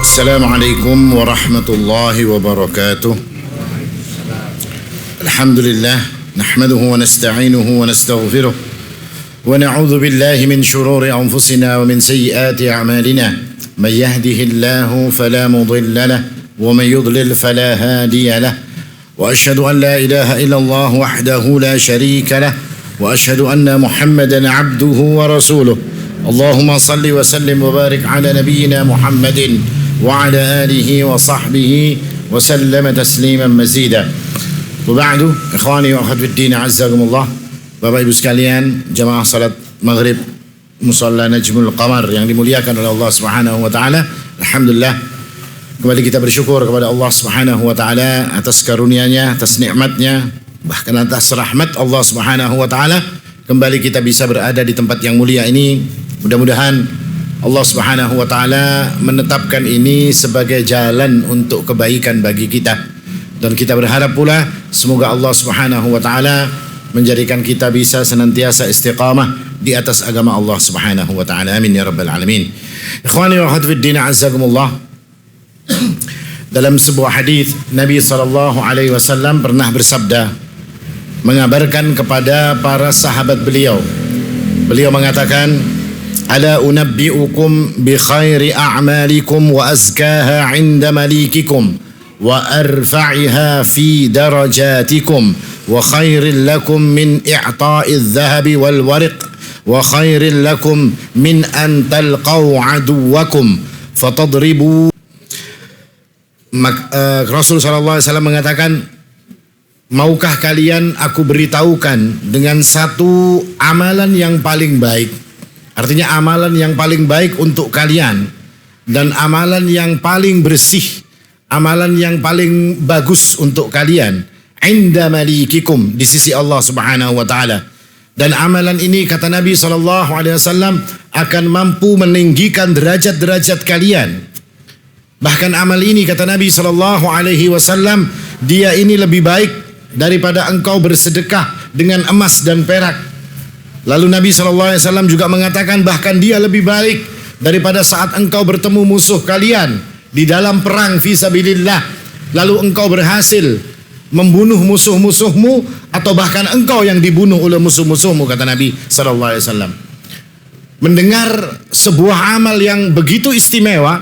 السلام عليكم ورحمة الله وبركاته. الحمد لله نحمده ونستعينه ونستغفره ونعوذ بالله من شرور أنفسنا ومن سيئات أعمالنا. من يهده الله فلا مضل له ومن يضلل فلا هادي له، وأشهد أن لا إله إلا الله وحده لا شريك له، وأشهد أن محمدا عبده ورسوله. اللهم صل وسلم وبارك على نبينا محمد وعلى آله وصحبه وسلم تسليما مزيدا. وبعد إخواني وأخواتي في الدين عزكم الله. Bapak Ibu sekalian, jamaah salat maghrib Musalla Najmul Qamar yang dimuliakan oleh Allah Subhanahu wa taala. Alhamdulillah, kembali kita bersyukur kepada Allah Subhanahu wa taala atas karunia-Nya, atas nikmat-Nya, bahkan atas rahmat Allah Subhanahu wa taala. Kembali kita bisa berada di tempat yang mulia ini. Mudah-mudahan Allah Subhanahu wa taala menetapkan ini sebagai jalan untuk kebaikan bagi kita. Dan kita berharap pula semoga Allah Subhanahu wa taala menjadikan kita bisa senantiasa istiqamah di atas agama Allah Subhanahu wa taala. Amin ya rabbal alamin. Ikhwani wa akhwati fid din azzakumullah. Dalam sebuah hadis Nabi sallallahu alaihi wasallam pernah bersabda, mengabarkan kepada para sahabat beliau. Beliau mengatakan, "Ala unabbi'ukum bi khairi a'malikum wa azkaha 'inda malikikum wa arfa'iha fi darajatikum wa khairil lakum min i'ta'iz zahabi wal wariq wa khairil lakum min an talqaw aduwakum fatadribu." Rasul sallallahu alaihi wasallam mengatakan, maukah kalian aku beritahukan dengan satu amalan yang paling baik? Artinya amalan yang paling baik untuk kalian dan amalan yang paling bersih, amalan yang paling bagus untuk kalian. Inda malikikum, di sisi Allah Subhanahu wa taala. Dan amalan ini kata Nabi SAW akan mampu meninggikan derajat-derajat kalian. Bahkan amal ini kata Nabi SAW, dia ini lebih baik daripada engkau bersedekah dengan emas dan perak. Lalu Nabi SAW juga mengatakan bahkan dia lebih baik daripada saat engkau bertemu musuh kalian di dalam perang fisabilillah, lalu engkau berhasil membunuh musuh-musuhmu atau bahkan engkau yang dibunuh oleh musuh-musuhmu, kata Nabi SAW. Mendengar sebuah amal yang begitu istimewa,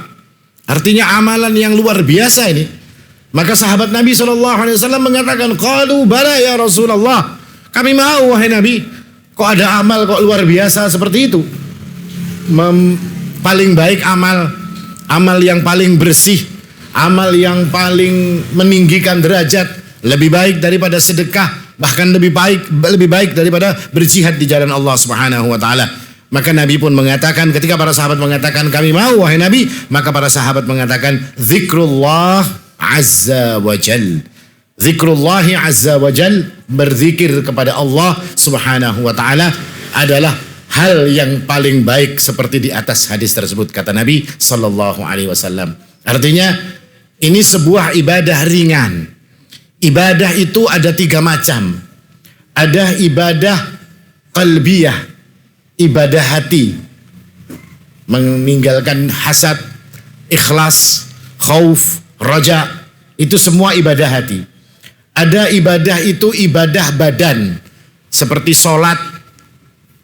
artinya amalan yang luar biasa ini, maka sahabat Nabi SAW mengatakan, qalu bala ya Rasulullah, kami mau wahai Nabi. Kok ada amal kok luar biasa seperti itu? Paling baik amal yang paling bersih, amal yang paling meninggikan derajat, lebih baik daripada sedekah, bahkan lebih baik daripada berjihad di jalan Allah Subhanahu wa taala. Maka Nabi pun mengatakan, ketika para sahabat mengatakan kami mau wahai Nabi, maka para sahabat mengatakan zikrullah azza wa jal. Zikrullahi azza wa jal, berzikir kepada Allah Subhanahu wa taala adalah hal yang paling baik seperti di atas hadis tersebut, kata Nabi sallallahu alaihi wasallam. Artinya ini sebuah ibadah ringan. Ibadah itu ada 3 macam. Ada ibadah qalbiyah, ibadah hati, meninggalkan hasad, ikhlas, khauf, raja, itu semua ibadah hati. Ada ibadah itu ibadah badan, seperti sholat,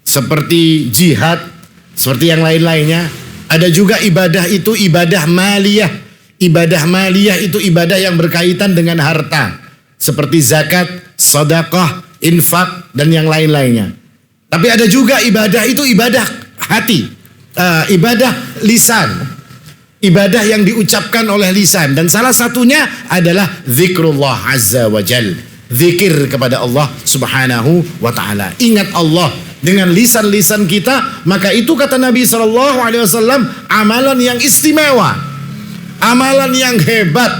seperti jihad, seperti yang lain-lainnya. Ada juga ibadah itu ibadah maliyah. Ibadah maliyah itu ibadah yang berkaitan dengan harta, seperti zakat, sedekah, infak, dan yang lain-lainnya. Tapi ada juga ibadah itu ibadah hati, ibadah lisan, ibadah yang diucapkan oleh lisan, dan salah satunya adalah zikrullah azza wa jal, zikir kepada Allah Subhanahu wa taala. Ingat Allah dengan lisan-lisan kita, maka itu kata Nabi SAW amalan yang istimewa, amalan yang hebat,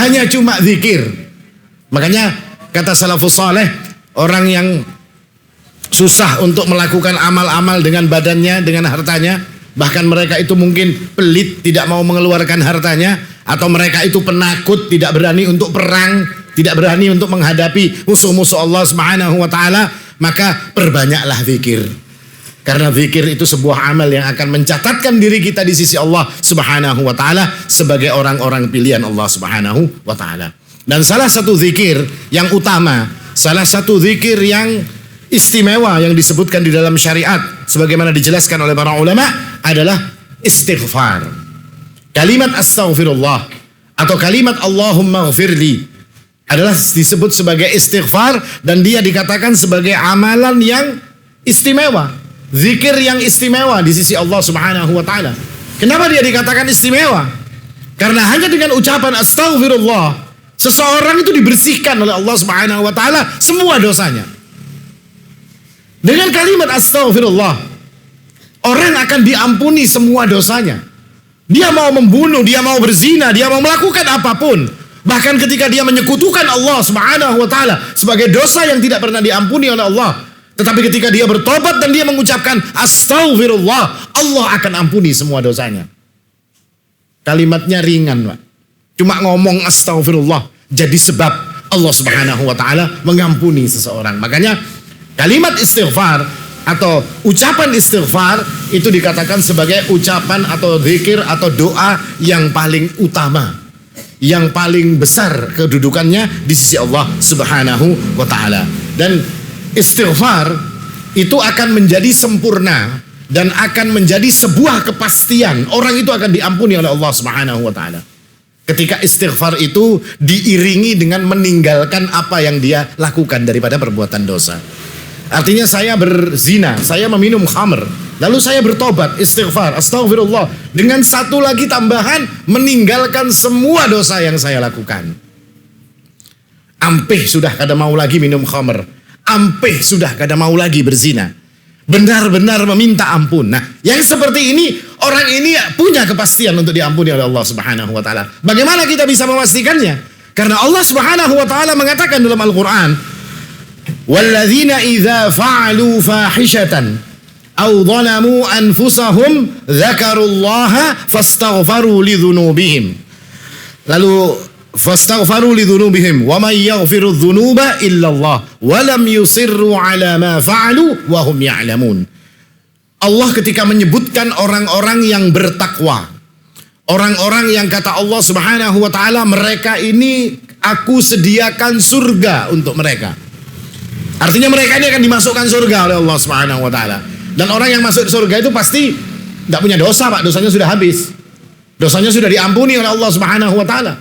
hanya cuma zikir. Makanya kata salafus saleh, orang yang susah untuk melakukan amal-amal dengan badannya, dengan hartanya, bahkan mereka itu mungkin pelit, tidak mau mengeluarkan hartanya, atau mereka itu penakut, tidak berani untuk perang, tidak berani untuk menghadapi musuh-musuh Allah Subhanahu wa taala, maka perbanyaklah zikir. Karena zikir itu sebuah amal yang akan mencatatkan diri kita di sisi Allah Subhanahu wa taala sebagai orang-orang pilihan Allah Subhanahu wa taala. Dan salah satu zikir yang utama, salah satu zikir yang istimewa yang disebutkan di dalam syariat sebagaimana dijelaskan oleh para ulama adalah istighfar. Kalimat astaghfirullah atau kalimat Allahumma ghfirli adalah disebut sebagai istighfar dan dia dikatakan sebagai amalan yang istimewa. Zikir yang istimewa di sisi Allah Subhanahu wa taala. Kenapa dia dikatakan istimewa? Karena hanya dengan ucapan astaghfirullah seseorang itu dibersihkan oleh Allah Subhanahu wa taala semua dosanya. Dengan kalimat astaghfirullah orang akan diampuni semua dosanya. Dia mau membunuh, dia mau berzina, dia mau melakukan apapun. Bahkan ketika dia menyekutukan Allah Subhanahu wa taala sebagai dosa yang tidak pernah diampuni oleh Allah. Tetapi ketika dia bertobat dan dia mengucapkan astaghfirullah, Allah akan ampuni semua dosanya. Kalimatnya ringan, Pak. Cuma ngomong astaghfirullah jadi sebab Allah Subhanahu wa taala mengampuni seseorang. Makanya kalimat istighfar atau ucapan istighfar itu dikatakan sebagai ucapan atau zikir atau doa yang paling utama, yang paling besar kedudukannya di sisi Allah Subhanahu wa taala. Dan istighfar itu akan menjadi sempurna dan akan menjadi sebuah kepastian orang itu akan diampuni oleh Allah Subhanahu wa taala. Ketika istighfar itu diiringi dengan meninggalkan apa yang dia lakukan daripada perbuatan dosa. Artinya saya berzina, saya meminum khamr, lalu saya bertobat, istighfar, astaghfirullah, dengan satu lagi tambahan meninggalkan semua dosa yang saya lakukan. Ampih sudah kada mau lagi minum khamr. Ampih sudah kada mau lagi berzina. Benar-benar meminta ampun. Nah, yang seperti ini orang ini punya kepastian untuk diampuni oleh Allah Subhanahu wa taala. Bagaimana kita bisa memastikannya? Karena Allah Subhanahu wa taala mengatakan dalam Al-Qur'an, "Walladzina idza fa'alu fahishatan aw dhalamu anfusahum dzakarullaha fastaghfaru lidzunubihim." Lalu fastaghfaru lidzunubihim wa may yaghfiru dzunuba illallah wa lam yusirru ala ma fa'alu wa hum ya'lamun. Allah ketika menyebutkan orang-orang yang bertakwa, orang-orang yang kata Allah Subhanahu wa taala mereka ini aku sediakan surga untuk mereka. Artinya mereka ini akan dimasukkan surga oleh Allah Subhanahu wa taala. Dan orang yang masuk surga itu pasti tidak punya dosa, Pak. Dosanya sudah habis. Dosanya sudah diampuni oleh Allah Subhanahu wa taala.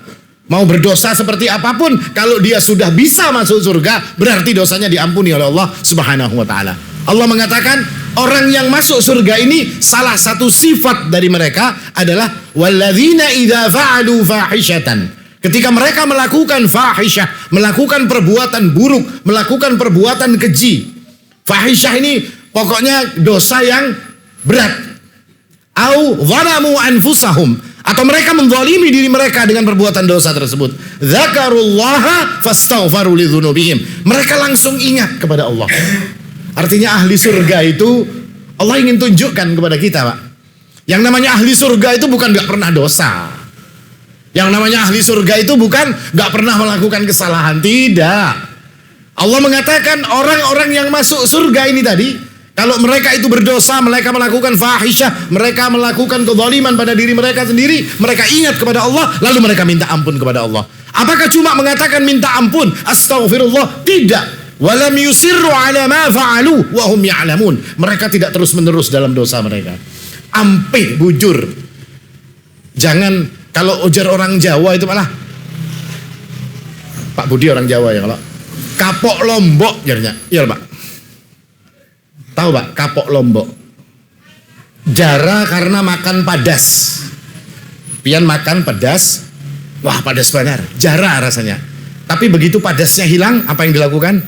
Mau berdosa seperti apapun, kalau dia sudah bisa masuk surga, berarti dosanya diampuni oleh Allah Subhanahu wa taala. Allah mengatakan, orang yang masuk surga ini salah satu sifat dari mereka adalah walladzina idza fa'alu fahishatan. Ketika mereka melakukan fahisyah, melakukan perbuatan buruk, melakukan perbuatan keji. Fahisyah ini pokoknya dosa yang berat. Au zalamu anfusahum, atau mereka menzalimi diri mereka dengan perbuatan dosa tersebut. Dzakarullaha fastaghfaru lidzunubihim. Mereka langsung ingat kepada Allah. Artinya ahli surga itu Allah ingin tunjukkan kepada kita, Pak. Yang namanya ahli surga itu bukan gak pernah dosa. Yang namanya ahli surga itu bukan gak pernah melakukan kesalahan. Tidak. Allah mengatakan orang-orang yang masuk surga ini tadi, kalau mereka itu berdosa, mereka melakukan fahisyah, mereka melakukan kezaliman pada diri mereka sendiri, mereka ingat kepada Allah, lalu mereka minta ampun kepada Allah. Apakah cuma mengatakan minta ampun, astaghfirullah? Tidak. Walam yusirru ala ma fa'alu wa hum ya'lamun. Mereka tidak terus-menerus dalam dosa mereka. Ampih, bujur. Jangan, kalau ujar orang Jawa itu malah, Pak Budi orang Jawa ya, kalau kapok lombok jadinya. Iya, Pak. Tahu, Pak, kapok lombok. Jara karena makan padas. Pian makan pedas, wah padas benar, jara rasanya. Tapi begitu padasnya hilang, apa yang dilakukan?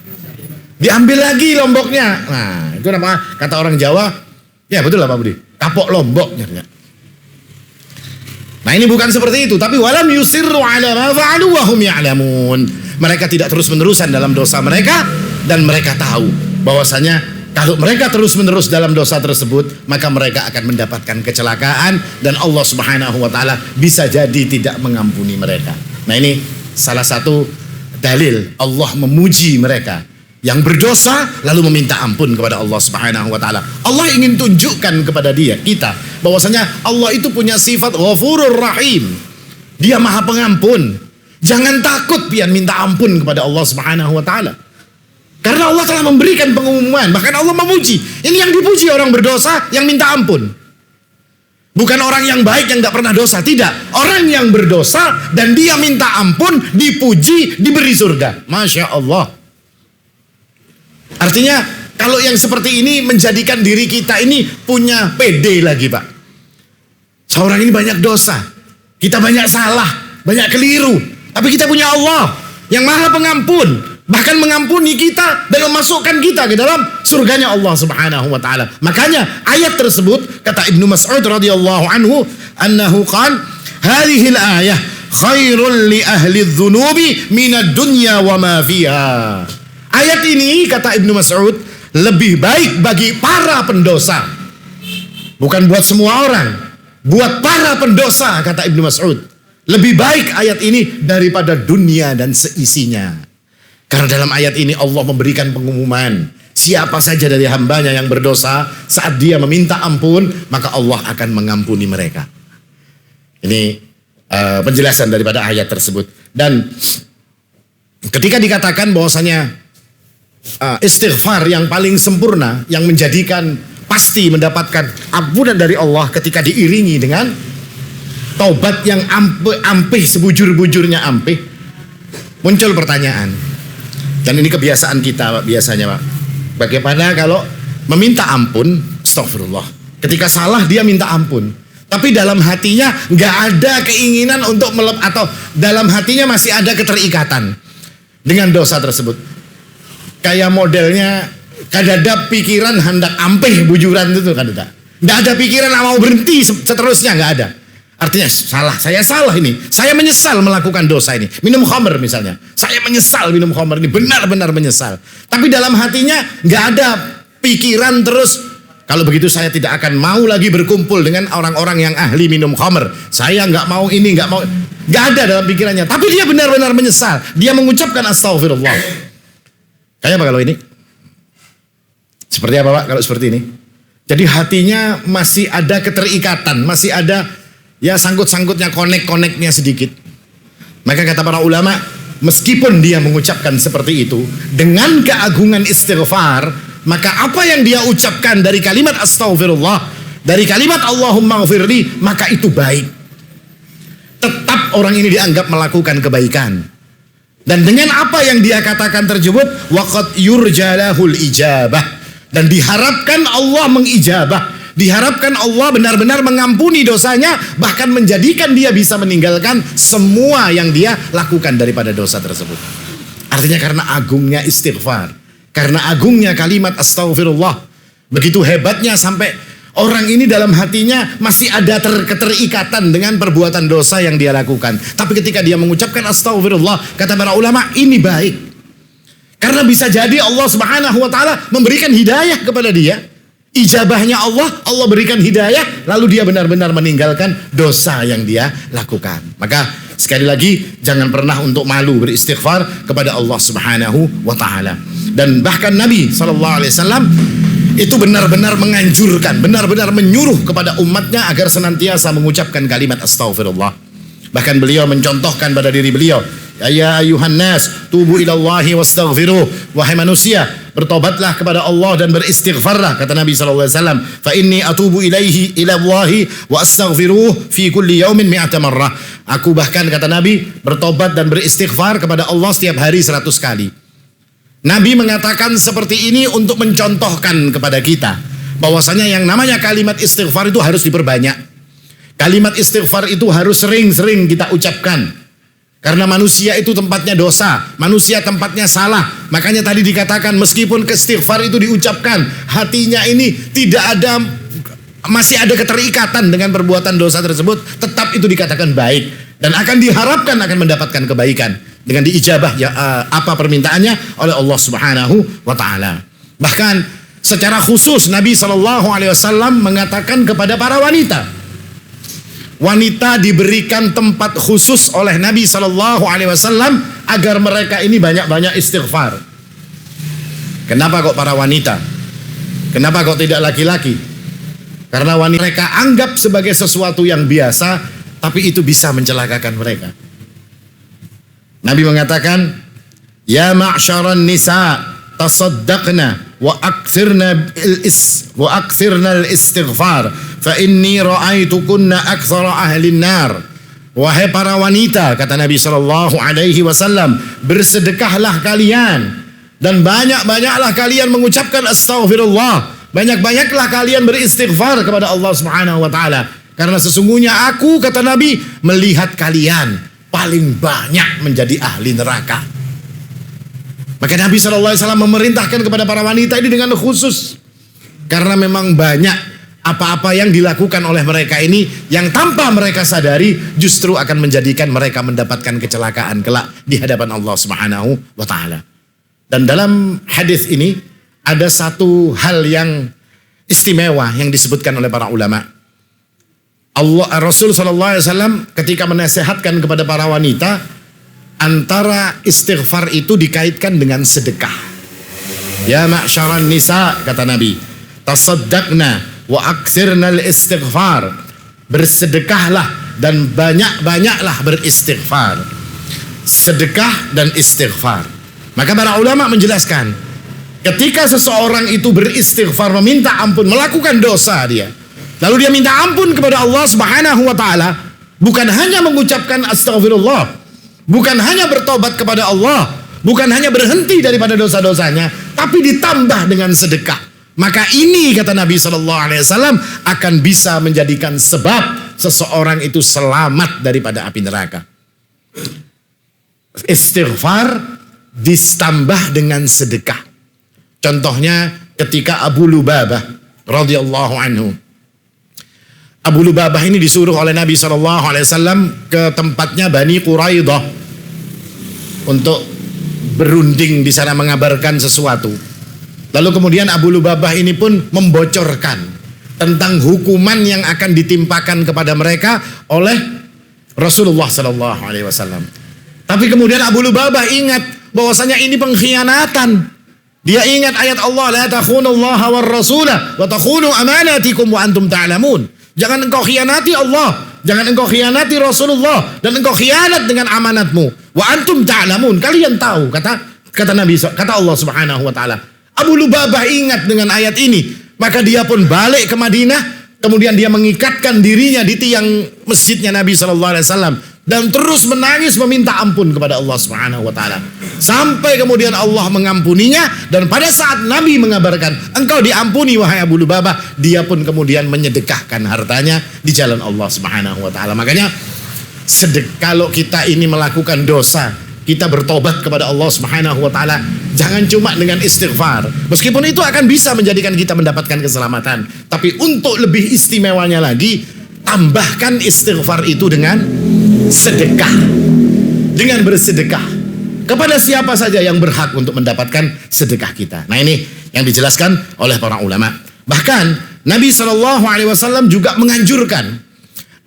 Diambil lagi lomboknya. Nah, itu nama kata orang Jawa. Ya betul lah Pak Budi, kapok lombok jadinya. Nah ini bukan seperti itu, tapi walam yusirru ala ma fa'alu wa hum ya'lamun. Mereka tidak terus-menerusan dalam dosa mereka dan mereka tahu bahwasanya kalau mereka terus-menerus dalam dosa tersebut, maka mereka akan mendapatkan kecelakaan dan Allah Subhanahu wa taala bisa jadi tidak mengampuni mereka. Nah, ini salah satu dalil Allah memuji mereka. yang berdosa lalu meminta ampun kepada Allah Subhanahu wa taala. Allah ingin tunjukkan kepada kita bahwasanya Allah itu punya sifat Ghafurur Rahim. Dia Maha Pengampun. Jangan takut pian minta ampun kepada Allah Subhanahu wa taala. Karena Allah telah memberikan pengumuman, bahkan Allah memuji. Ini yang dipuji orang berdosa yang minta ampun. Bukan orang yang baik yang tidak pernah dosa, tidak. Orang yang berdosa dan dia minta ampun, dipuji, diberi surga. Masya Allah. Artinya kalau yang seperti ini menjadikan diri kita ini punya pede lagi, Pak. Seorang ini banyak dosa, kita banyak salah, banyak keliru, tapi kita punya Allah yang Maha Pengampun, bahkan mengampuni kita dan memasukkan kita ke dalam surganya Allah Subhanahu wa taala. Makanya ayat tersebut kata Ibnu Mas'ud radhiyallahu anhu annahu qala hadhihi al-ayah khairul li ahli adh-dhunubi minad dunya wa ma fiha. Ayat ini kata Ibnu Mas'ud lebih baik bagi para pendosa. Bukan buat semua orang, buat para pendosa kata Ibnu Mas'ud. Lebih baik ayat ini daripada dunia dan seisinya. Karena dalam ayat ini Allah memberikan pengumuman, siapa saja dari hambanya yang berdosa, saat dia meminta ampun, maka Allah akan mengampuni mereka. Ini penjelasan daripada ayat tersebut. Dan ketika dikatakan bahwasanya istighfar yang paling sempurna, yang menjadikan pasti mendapatkan ampunan dari Allah ketika diiringi dengan taubat yang ampih sebujur-bujurnya ampih, muncul pertanyaan. Dan ini kebiasaan kita, Pak, biasanya, Pak. Bagaimana kalau meminta ampun, astagfirullah. Ketika salah dia minta ampun, tapi dalam hatinya nggak ada keinginan untuk atau dalam hatinya masih ada keterikatan dengan dosa tersebut. Kayak modelnya kadada pikiran hendak ampih bujuran itu kadada. Nggak ada pikiran mau berhenti seterusnya, nggak ada. Artinya saya salah ini. Saya menyesal melakukan dosa ini. Minum khamr misalnya. Saya menyesal minum khamr ini, benar-benar menyesal. Tapi dalam hatinya nggak ada pikiran terus, kalau begitu saya tidak akan mau lagi berkumpul dengan orang-orang yang ahli minum khamr. Saya nggak mau ini, nggak mau. Nggak ada dalam pikirannya. Tapi dia benar-benar menyesal. Dia mengucapkan astagfirullah. Kayak apa kalau ini? Seperti apa, Pak, kalau seperti ini? Jadi hatinya masih ada keterikatan, masih ada ya sangkut-sangkutnya, konek-koneknya sedikit. Maka kata para ulama, meskipun dia mengucapkan seperti itu, dengan keagungan istighfar, maka apa yang dia ucapkan dari kalimat astagfirullah, dari kalimat Allahumma ghfirli, maka itu baik. Tetap orang ini dianggap melakukan kebaikan. Dan dengan apa yang dia katakan tersebut, waqad yurjalahul ijabah, dan diharapkan Allah mengijabah, diharapkan Allah benar-benar mengampuni dosanya, bahkan menjadikan dia bisa meninggalkan semua yang dia lakukan daripada dosa tersebut. Artinya karena agungnya istighfar, karena agungnya kalimat astagfirullah, begitu hebatnya sampai orang ini dalam hatinya masih ada keterikatan dengan perbuatan dosa yang dia lakukan. Tapi ketika dia mengucapkan astagfirullah, kata para ulama, ini baik. Karena bisa jadi Allah Subhanahu wa taala memberikan hidayah kepada dia. Ijabahnya Allah berikan hidayah, lalu dia benar-benar meninggalkan dosa yang dia lakukan. Maka sekali lagi, jangan pernah untuk malu beristighfar kepada Allah Subhanahu wa taala. Dan bahkan Nabi SAW itu benar-benar menganjurkan, benar-benar menyuruh kepada umatnya agar senantiasa mengucapkan kalimat astagfirullah. Bahkan beliau mencontohkan pada diri beliau, ya ayuhan nas, tubu ilallahi wastaghfiruh. Wahai manusia, bertobatlah kepada Allah dan beristighfarlah, kata Nabi SAW. Fa inni atubu ilaihi ilallahi wa astaghfiruh fi kulli yaumin mi'ata marrah. Aku bahkan, kata Nabi, bertobat dan beristighfar kepada Allah setiap hari 100 kali. Nabi mengatakan seperti ini untuk mencontohkan kepada kita bahwasanya yang namanya kalimat istighfar itu harus diperbanyak. Kalimat istighfar itu harus sering-sering kita ucapkan. Karena manusia itu tempatnya dosa, manusia tempatnya salah. Makanya tadi dikatakan meskipun istighfar itu diucapkan, hatinya ini tidak ada, masih ada keterikatan dengan perbuatan dosa tersebut, tetap itu dikatakan baik dan akan diharapkan akan mendapatkan kebaikan dengan diijabah ya apa permintaannya oleh Allah Subhanahu wa taala. Bahkan secara khusus Nabi SAW mengatakan kepada para wanita, wanita diberikan tempat khusus oleh Nabi SAW agar mereka ini banyak-banyak istighfar. Kenapa kok para wanita? Kenapa kok tidak laki-laki? Karena wanita mereka anggap sebagai sesuatu yang biasa, tapi itu bisa mencelakakan mereka. Nabi mengatakan, ya ma'syaran nisa tasaddaqna wa akthirna al-istighfar fa inni ra'aitukunna aktsara ahli nar. Wahai para wanita, kata Nabi SAW, bersedekahlah kalian dan banyak-banyaklah kalian mengucapkan astaghfirullah. Banyak-banyaklah kalian beristighfar kepada Allah Subhanahu wa taala. Karena sesungguhnya aku, kata Nabi, melihat kalian paling banyak menjadi ahli neraka. Maka Nabi SAW memerintahkan kepada para wanita ini dengan khusus. Karena memang banyak apa-apa yang dilakukan oleh mereka ini yang tanpa mereka sadari justru akan menjadikan mereka mendapatkan kecelakaan kelak di hadapan Allah Subhanahu wa taala. Dan dalam hadis ini ada satu hal yang istimewa yang disebutkan oleh para ulama. Rasul SAW ketika menasehatkan kepada para wanita, antara istighfar itu dikaitkan dengan sedekah. Ya ma'syaran nisa, kata Nabi, tasaddaqna wa aktsirna al-istighfar. Bersedekahlah dan banyak-banyaklah beristighfar. Sedekah dan istighfar. Maka para ulama menjelaskan, ketika seseorang itu beristighfar, meminta ampun, melakukan dosa dia, lalu dia minta ampun kepada Allah Subhanahu wa taala, bukan hanya mengucapkan astagfirullah, bukan hanya bertobat kepada Allah, bukan hanya berhenti daripada dosa-dosanya, tapi ditambah dengan sedekah. Maka ini, kata Nabi SAW, akan bisa menjadikan sebab seseorang itu selamat daripada api neraka. Istighfar ditambah dengan sedekah. Contohnya ketika Abu Lubabah radhiyallahu anhu. Abu Lubabah ini disuruh oleh Nabi SAW ke tempatnya Bani Quraidah untuk berunding di sana mengabarkan sesuatu. Lalu kemudian Abu Lubabah ini pun membocorkan tentang hukuman yang akan ditimpakan kepada mereka oleh Rasulullah SAW. Tapi kemudian Abu Lubabah ingat bahwasanya ini pengkhianatan. Dia ingat ayat Allah, la takhunullaha war rasulah wa takhunu amanatikum wa antum ta'lamun. Jangan engkau khianati Allah, jangan engkau khianati Rasulullah, dan engkau khianat dengan amanatmu. Wa antum ta'lamun, kalian tahu, kata Nabi, kata Allah Subhanahu wa taala. Abu Lubabah ingat dengan ayat ini, maka dia pun balik ke Madinah, kemudian dia mengikatkan dirinya di tiang masjidnya Nabi SAW dan terus menangis meminta ampun kepada Allah Subhanahu wa taala. Sampai kemudian Allah mengampuninya, dan pada saat Nabi mengabarkan engkau diampuni wahai Abu Lubabah, dia pun kemudian menyedekahkan hartanya di jalan Allah Subhanahu wa taala. Makanya kalau kita ini melakukan dosa, kita bertobat kepada Allah Subhanahu wa taala, jangan cuma dengan istighfar. Meskipun itu akan bisa menjadikan kita mendapatkan keselamatan, tapi untuk lebih istimewanya lagi, tambahkan istighfar itu dengan sedekah. Dengan bersedekah kepada siapa saja yang berhak untuk mendapatkan sedekah kita. Nah, ini yang dijelaskan oleh para ulama. Bahkan Nabi SAW juga menganjurkan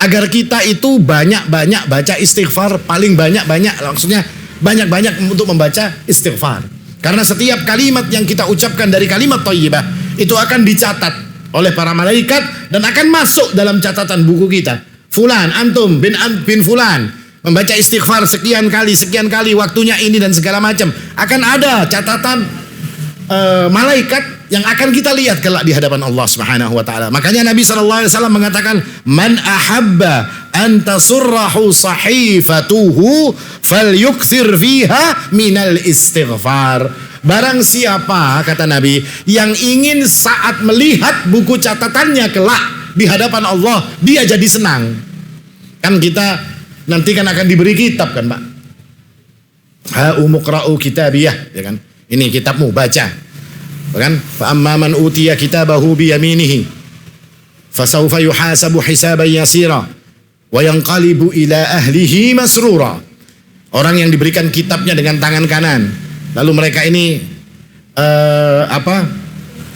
agar kita itu banyak-banyak baca istighfar, paling banyak-banyak, maksudnya banyak-banyak untuk membaca istighfar. Karena setiap kalimat yang kita ucapkan dari kalimat thayyibah itu akan dicatat oleh para malaikat dan akan masuk dalam catatan buku kita. Fulan, antum bin fulan membaca istighfar sekian kali, waktunya ini dan segala macam. Akan ada catatan malaikat yang akan kita lihat kelak di hadapan Allah Subhanahu wa taala. Makanya Nabi SAW mengatakan, man ahabba an tasurrahu sahifatuhu falyukthir fiha minal istighfar. Barang siapa, kata Nabi, yang ingin saat melihat buku catatannya kelak di hadapan Allah, dia jadi senang. Kan kita nanti kan akan diberi kitab kan, Pak. Ha'umuqra'u kitabiyah, ya kan? Ini kitabmu, baca. Kan? Fa amma man utiya kitabahu bi yaminihi fasawfa yuhasabu hisaban yasira wa yanqalibu ila ahlihi masrura. Orang yang diberikan kitabnya dengan tangan kanan, lalu mereka ini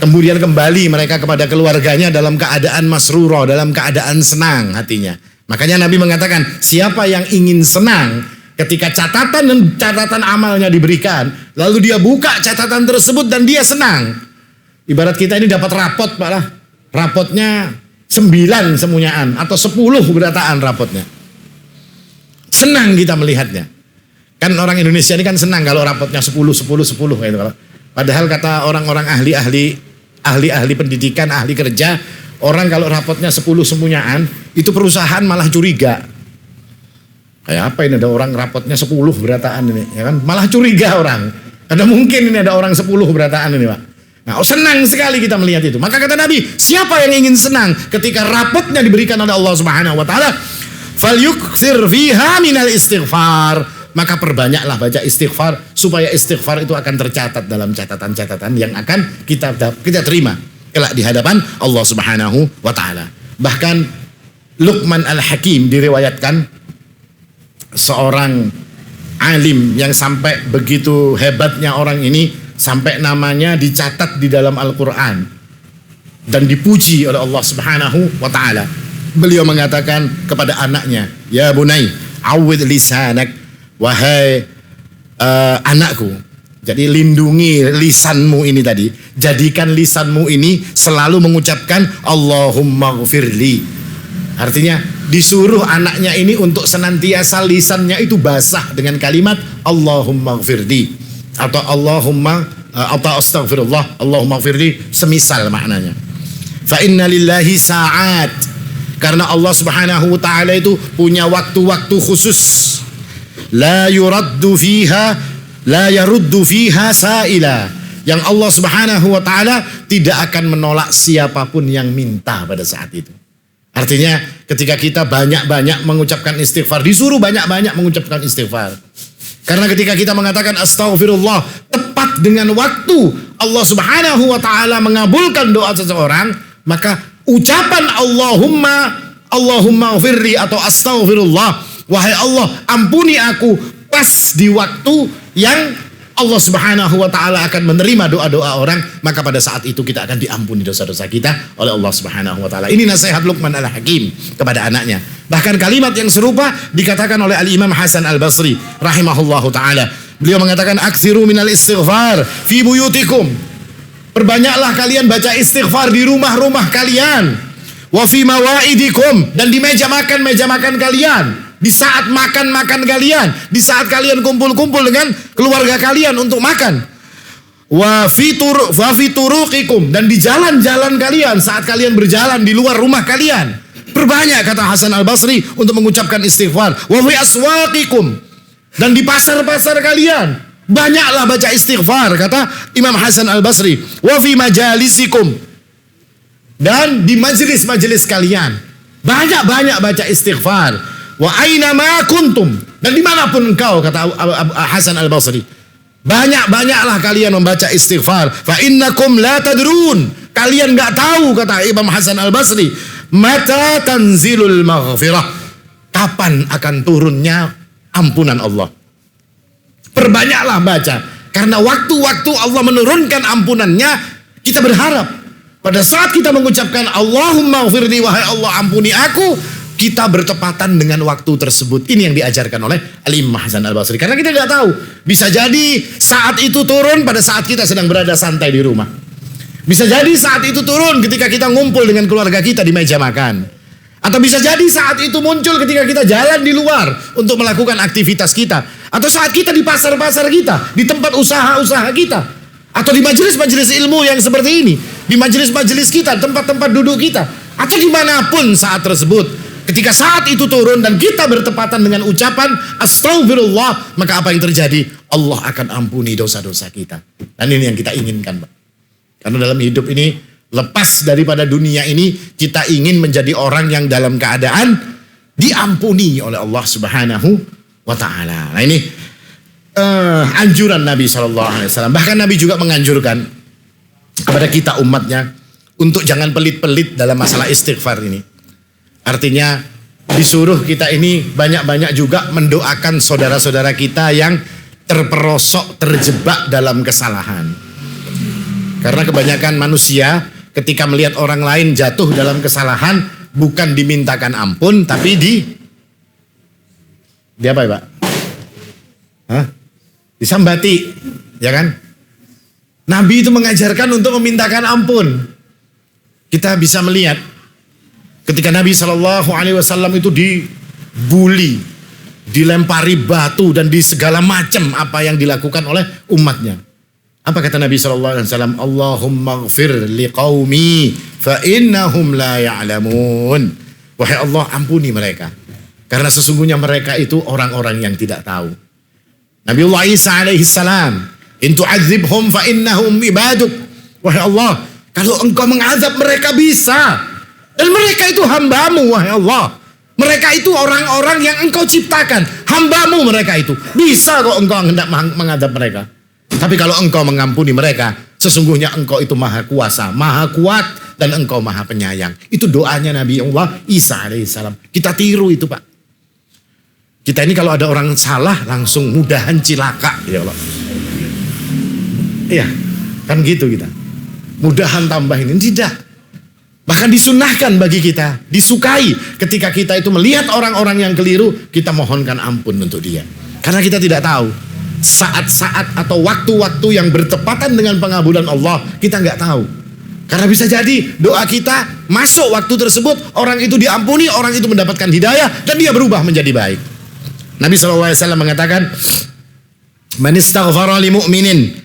kemudian kembali mereka kepada keluarganya dalam keadaan masrura, dalam keadaan senang hatinya. Makanya Nabi mengatakan, siapa yang ingin senang Ketika catatan amalnya diberikan, lalu dia buka catatan tersebut dan dia senang. Ibarat kita ini dapat rapot, Pak lah. Rapotnya 9 semunyaan atau 10 berataan rapotnya. Senang kita melihatnya. Kan orang Indonesia ini kan senang kalau rapotnya 10 gitu. Padahal kata orang-orang ahli pendidikan, ahli kerja, orang kalau rapotnya 10 semunyaan, itu perusahaan malah curiga. Kayak apa ini ada orang rapotnya 10 berataan ini, ya kan? Malah curiga orang. Ada mungkin ini ada orang 10 berataan ini, Pak. Nah, senang sekali kita melihat itu. Maka kata Nabi, siapa yang ingin senang ketika rapotnya diberikan oleh Allah Subhanahu wa taala? Falyukthir fiha minal istighfar. Maka perbanyaklah baca istighfar supaya istighfar itu akan tercatat dalam catatan-catatan yang akan kita terima kelak di hadapan Allah Subhanahu wa taala. Bahkan Luqman Al-Hakim diriwayatkan seorang alim yang sampai begitu hebatnya orang ini sampai namanya dicatat di dalam Al-Quran dan dipuji oleh Allah Subhanahu wa ta'ala. Beliau mengatakan kepada anaknya, ya bunai awid lisanak, wahai anakku, jadi lindungi lisanmu ini tadi, jadikan lisanmu ini selalu mengucapkan Allahumma ghfirli. Artinya disuruh anaknya ini untuk senantiasa lisannya itu basah dengan kalimat Allahumma ghfirli atau Allahumma atau astaghfirullah, Allahumma ghfirli, semisal maknanya. Fa inna lillahi sa'at, karena Allah Subhanahu wa taala itu punya waktu-waktu khusus. La yaruddu fiha sa'ila, yang Allah Subhanahu wa taala tidak akan menolak siapapun yang minta pada saat itu. Artinya ketika kita banyak-banyak mengucapkan istighfar, disuruh banyak-banyak mengucapkan istighfar. Karena ketika kita mengatakan astaghfirullah tepat dengan waktu Allah Subhanahu wa taala mengabulkan doa seseorang, maka ucapan Allahumma ghfirli atau astaghfirullah, wahai Allah ampuni aku, pas di waktu yang Allah Subhanahu wa taala akan menerima doa-doa orang, maka pada saat itu kita akan diampuni dosa-dosa kita oleh Allah Subhanahu wa taala. Ini nasihat Luqman Al-Hakim kepada anaknya. Bahkan kalimat yang serupa dikatakan oleh Al-Imam Hasan Al-Basri rahimahullahu taala. Beliau mengatakan aktsiru minal istighfar fi buyutikum. Perbanyaklah kalian baca istighfar di rumah-rumah kalian. Wa fi mawaidikum, dan di meja makan kalian. Di saat makan kalian, di saat kalian kumpul-kumpul dengan keluarga kalian untuk makan. Wa fi turuqikum, dan di jalan-jalan kalian saat kalian berjalan di luar rumah kalian. Perbanyak, kata Hasan Al-Basri, untuk mengucapkan istighfar. Wa fi aswaqikum, dan di pasar-pasar kalian banyaklah baca istighfar, kata Imam Hasan Al-Basri. Wa fi majalisikum, dan di majelis-majelis kalian banyak-banyak baca istighfar. Wa aina ma kuntum, dan dimanapun engkau, kata Hasan Al-Basri, banyak-banyaklah kalian membaca istighfar. Fa innakum la tadrun, kalian gak tahu, kata Imam Hasan Al-Basri, mata tanzilul maghfirah, kapan akan turunnya ampunan Allah. Perbanyaklah baca, karena waktu-waktu Allah menurunkan ampunannya, kita berharap pada saat kita mengucapkan Allahumma ghfirli, wahai Allah ampuni aku, kita bertepatan dengan waktu tersebut. Ini yang diajarkan oleh Al-Imam Hasan Al-Basri. Karena kita nggak tahu, bisa jadi saat itu turun pada saat kita sedang berada santai di rumah. Bisa jadi saat itu turun ketika kita ngumpul dengan keluarga kita di meja makan. Atau bisa jadi saat itu muncul ketika kita jalan di luar untuk melakukan aktivitas kita. Atau saat kita di pasar-pasar kita, di tempat usaha-usaha kita. Atau di majelis-majelis ilmu yang seperti ini. Di majelis-majelis kita, tempat-tempat duduk kita. Atau dimanapun saat tersebut. Ketika saat itu turun dan kita bertepatan dengan ucapan astagfirullah, maka apa yang terjadi? Allah akan ampuni dosa-dosa kita. Dan ini yang kita inginkan, Pak. Karena dalam hidup ini, lepas daripada dunia ini, kita ingin menjadi orang yang dalam keadaan diampuni oleh Allah Subhanahu wa ta'ala. Nah ini anjuran Nabi SAW. Bahkan Nabi juga menganjurkan kepada kita umatnya untuk jangan pelit-pelit dalam masalah istighfar ini. Artinya disuruh kita ini banyak-banyak juga mendoakan saudara-saudara kita yang terperosok, terjebak dalam kesalahan. Karena kebanyakan manusia ketika melihat orang lain jatuh dalam kesalahan, bukan dimintakan ampun, tapi di apa ya, Pak? Hah? Disambati, ya kan? Nabi itu mengajarkan untuk memintakan ampun. Kita bisa melihat ketika Nabi SAW itu dibully, dilempari batu dan di segala macam apa yang dilakukan oleh umatnya. Apa kata Nabi SAW? Allahumma ghfir liqaumi fa innahum la ya'lamun. Wahai Allah, ampuni mereka, karena sesungguhnya mereka itu orang-orang yang tidak tahu. Nabiullah Isa alaihi salam, in tu'adzibhum fa innahum ibaduk. Wahai Allah, kalau engkau mengazab mereka bisa, dan mereka itu hambamu, wahai Allah. Mereka itu orang-orang yang engkau ciptakan, hambamu mereka itu. Bisa kok engkau hendak menghadap mereka. Tapi kalau engkau mengampuni mereka, sesungguhnya engkau itu maha kuasa, maha kuat, dan engkau maha penyayang. Itu doanya Nabi Allah Isa alaihissalam. Kita tiru itu, Pak. Kita ini kalau ada orang salah langsung mudahan cilaka, ya Allah. Iya, kan gitu kita. Mudahan tambahin, tidak. Bahkan disunahkan bagi kita, disukai ketika kita itu melihat orang-orang yang keliru, kita mohonkan ampun untuk dia. Karena kita tidak tahu saat-saat atau waktu-waktu yang bertepatan dengan pengabulan Allah, kita nggak tahu. Karena bisa jadi doa kita masuk waktu tersebut, orang itu diampuni, orang itu mendapatkan hidayah, dan dia berubah menjadi baik. Nabi SAW mengatakan, Man istaghfara li mu'minin,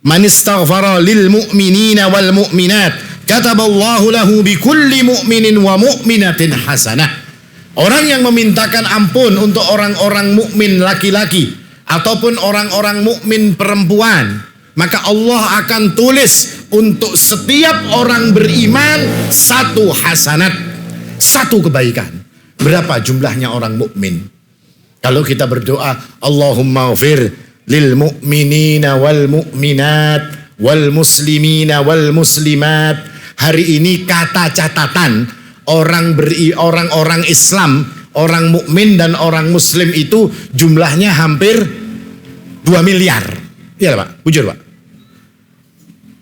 man istaghfara lil mu'minina wal mu'minat, kataballahu lahu bi kulli mu'minin wa mu'minatin hasanah. Orang yang memintakan ampun untuk orang-orang mukmin laki-laki ataupun orang-orang mukmin perempuan, maka Allah akan tulis untuk setiap orang beriman satu hasanat, satu kebaikan. Berapa jumlahnya orang mukmin? Kalau kita berdoa, Allahumma ghfir lil mu'minina wal mu'minat wal muslimina wal muslimat. Hari ini kata catatan, orang Islam, orang mukmin dan orang muslim itu jumlahnya hampir 2 miliar. Iya Pak, bujur Pak.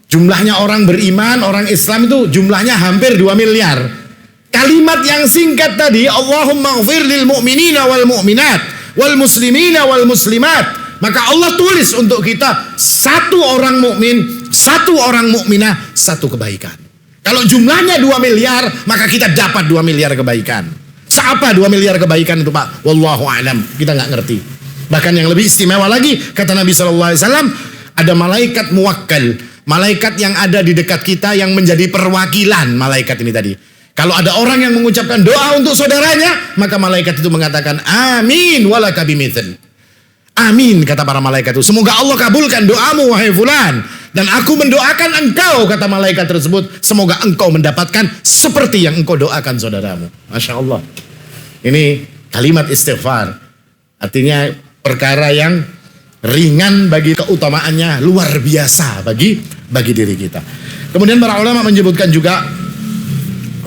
Jumlahnya orang beriman, orang Islam itu jumlahnya hampir 2 miliar. Kalimat yang singkat tadi, Allahumma ghfir lil mu'minina wal mu'minat wal muslimina wal muslimat, maka Allah tulis untuk kita satu orang mukmin, satu orang mukminah, satu kebaikan. Kalau jumlahnya 2 miliar, maka kita dapat 2 miliar kebaikan. Seapa 2 miliar kebaikan itu Pak? Wallahu a'lam, kita nggak ngerti. Bahkan yang lebih istimewa lagi, kata Nabi SAW, ada malaikat muwakkal, malaikat yang ada di dekat kita yang menjadi perwakilan malaikat ini tadi. Kalau ada orang yang mengucapkan doa untuk saudaranya, maka malaikat itu mengatakan amin walaka bimithil. Amin, kata para malaikat itu. Semoga Allah kabulkan doamu wahai fulan, dan aku mendoakan engkau, kata malaikat tersebut, semoga engkau mendapatkan seperti yang engkau doakan saudaramu. Masya Allah. Ini kalimat istighfar, artinya perkara yang ringan bagi keutamaannya, luar biasa bagi diri kita. Kemudian para ulama menyebutkan juga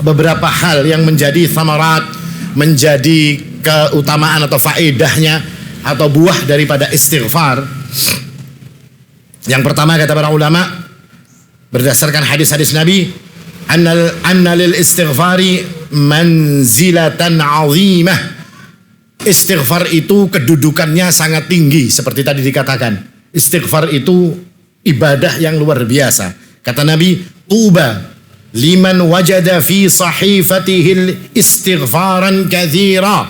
beberapa hal yang menjadi thamarat, menjadi keutamaan atau faedahnya atau buah daripada istighfar. Yang pertama kata para ulama, berdasarkan hadis-hadis Nabi, anna lil istighfari manzilatan 'azimah. Istighfar itu kedudukannya sangat tinggi, seperti tadi dikatakan. Istighfar itu ibadah yang luar biasa. Kata Nabi, tuba liman wajada fi sahifatihil istighfaran katsira.